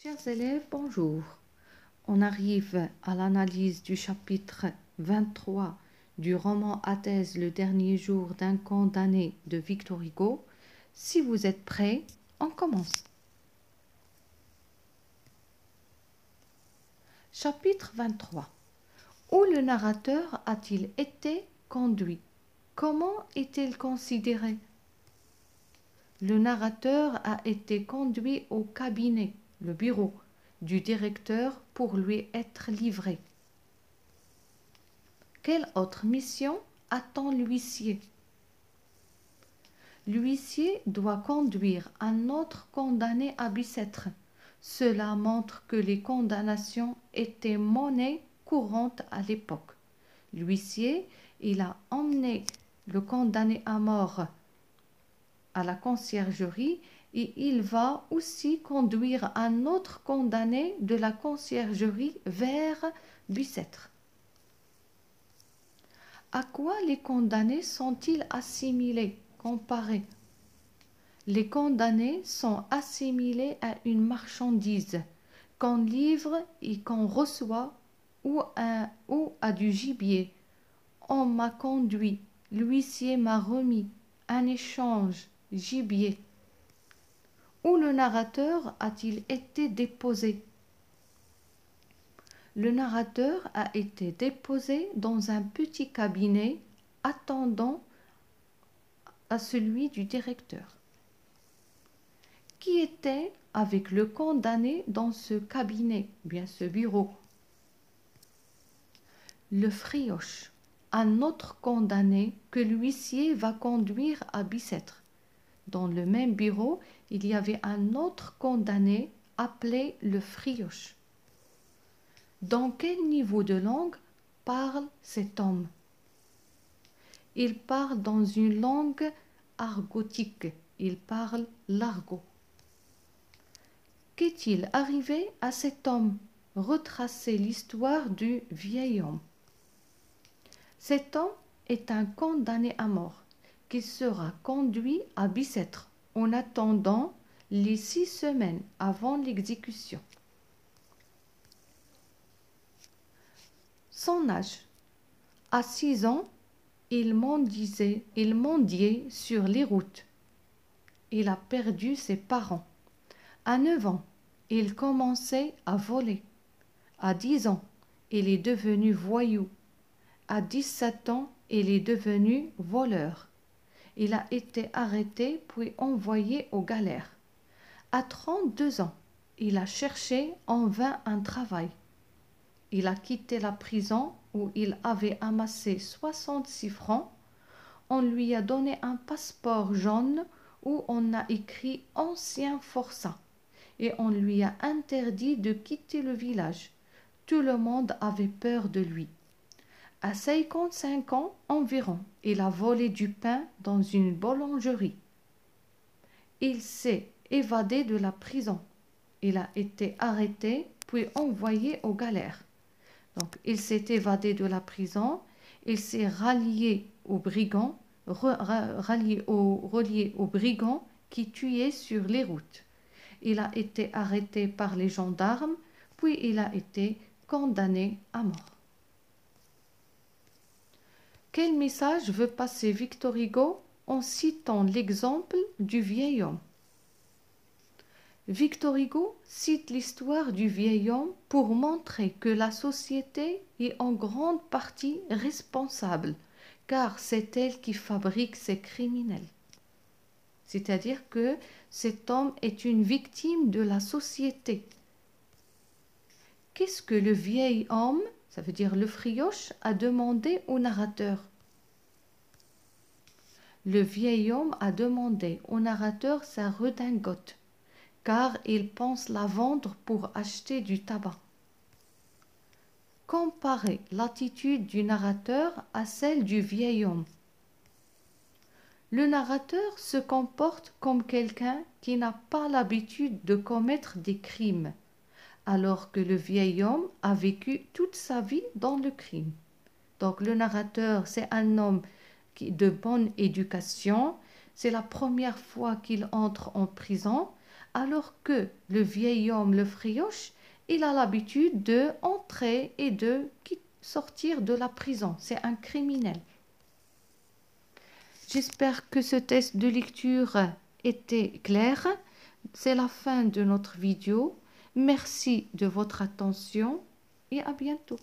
Chers élèves, bonjour. On arrive à l'analyse du chapitre 23 du roman Athènes, le dernier jour d'un condamné de Victor Hugo. Si vous êtes prêts, on commence. Chapitre 23. Où le narrateur a-t-il été conduit? Comment est-il considéré? Le narrateur a été conduit au cabinet, le bureau, du directeur pour lui être livré. Quelle autre mission attend l'huissier? L'huissier doit conduire un autre condamné à Bicêtre. Cela montre que les condamnations étaient monnaie courante à l'époque. L'huissier, il a emmené le condamné à mort à la conciergerie et il va aussi conduire un autre condamné de la conciergerie vers Bicêtre. À quoi les condamnés sont-ils assimilés, comparés? Les condamnés sont assimilés à une marchandise qu'on livre et qu'on reçoit ou à du gibier. On m'a conduit, l'huissier m'a remis, un échange, gibier. Où le narrateur a-t-il été déposé? Le narrateur a été déposé dans un petit cabinet attendant à celui du directeur. Qui était avec le condamné dans ce cabinet, bien ce bureau? Le frioche, un autre condamné que l'huissier va conduire à Bicêtre. Dans le même bureau, il y avait un autre condamné appelé le frioche. Dans quel niveau de langue parle cet homme? Il parle dans une langue argotique. Il parle l'argot. Qu'est-il arrivé à cet homme? Retracer l'histoire du vieil homme. Cet homme est un condamné à mort qui sera conduit à Bicêtre en attendant les 6 semaines avant l'exécution. Son âge. À 6 ans, il mendiait sur les routes. Il a perdu ses parents. À 9 ans, il commençait à voler. À 10 ans, il est devenu voyou. À 17 ans, il est devenu voleur. Il a été arrêté puis envoyé aux galères. À 32 ans, il a cherché en vain un travail. Il a quitté la prison où il avait amassé 66 francs. On lui a donné un passeport jaune où on a écrit « Ancien forçat » et on lui a interdit de quitter le village. Tout le monde avait peur de lui. À 55 ans environ, il a volé du pain dans une boulangerie. Il s'est évadé de la prison. Il a été arrêté puis envoyé aux galères. Donc, il s'est évadé de la prison, il s'est rallié aux brigands, relié aux brigands qui tuaient sur les routes. Il a été arrêté par les gendarmes, puis il a été condamné à mort. Quel message veut passer Victor Hugo en citant l'exemple du vieil homme? Victor Hugo cite l'histoire du vieil homme pour montrer que la société est en grande partie responsable, car c'est elle qui fabrique ces criminels. C'est-à-dire que cet homme est une victime de la société. Qu'est-ce que le vieil homme, ça veut dire le frioche, a demandé au narrateur? Le vieil homme a demandé au narrateur sa redingote, car il pense la vendre pour acheter du tabac. Comparez l'attitude du narrateur à celle du vieil homme. Le narrateur se comporte comme quelqu'un qui n'a pas l'habitude de commettre des crimes, alors que le vieil homme a vécu toute sa vie dans le crime. Donc le narrateur, c'est un homme de bonne éducation. C'est la première fois qu'il entre en prison, alors que le vieil homme, le frioche, il a l'habitude de entrer et de sortir de la prison. C'est un criminel. J'espère que ce test de lecture était clair. C'est la fin de notre vidéo. Merci de votre attention et à bientôt.